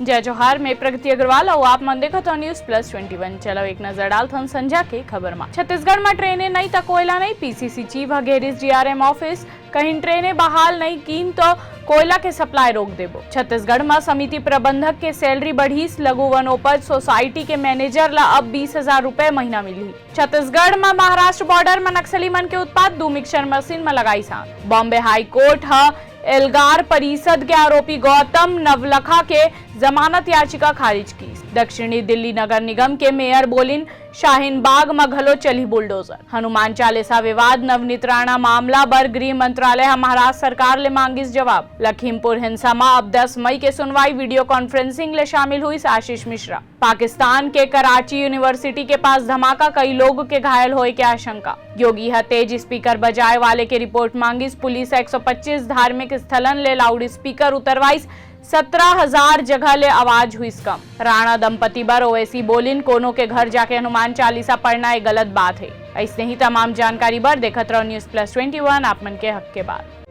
जय जोहार में प्रगति अग्रवाल और आप मन देखो तो न्यूज प्लस 21। चलो एक नजर डाल थन संजा के खबर में। छत्तीसगढ़ में ट्रेनें नहीं तो कोयला नहीं। पीसीसी चीफ घेरिस जीआरएम ऑफिस, कहीं ट्रेनें बहाल नहीं कीन तो कोयला के सप्लाई रोक देबो। छत्तीसगढ़ में समिति प्रबंधक के सैलरी बढ़ीस। लघु वनोपज सोसाइटी के मैनेजर ला अब 20,000 रुपए महीना मिली। छत्तीसगढ़ में महाराष्ट्र बॉर्डर में नक्सली मन के उत्पाद 2 मिक्सर मशीन में लगाई सान। बॉम्बे हाई कोर्ट एल्गार परिषद के आरोपी गौतम नवलखा के जमानत याचिका खारिज की। दक्षिणी दिल्ली नगर निगम के मेयर बोलिन शाहीन बाग में घलो चली बुलडोजर। हनुमान चालीसा विवाद नवनीत राणा मामला बर गृह मंत्रालय महाराष्ट्र सरकार ले मांगिस जवाब। लखीमपुर हिंसा में अब 10 मई के सुनवाई वीडियो कॉन्फ्रेंसिंग ले शामिल हुई आशीष मिश्रा। पाकिस्तान के कराची यूनिवर्सिटी के पास धमाका, कई लोगों के घायल होने की आशंका। योगी तेज स्पीकर बजाए वाले के रिपोर्ट मांगिस। पुलिस 125 धार्मिक स्थलन ले लाउड स्पीकर उतरवाइस। 17,000 जगह ले आवाज हुई कम। राणा दंपति बर ओवैसी बोलिन कोनो के घर जाके हनुमान चालीसा पढ़ना एक गलत बात है। ऐसे ही तमाम जानकारी बर देखत रहो न्यूज प्लस 21 आप मन के हक के बाद।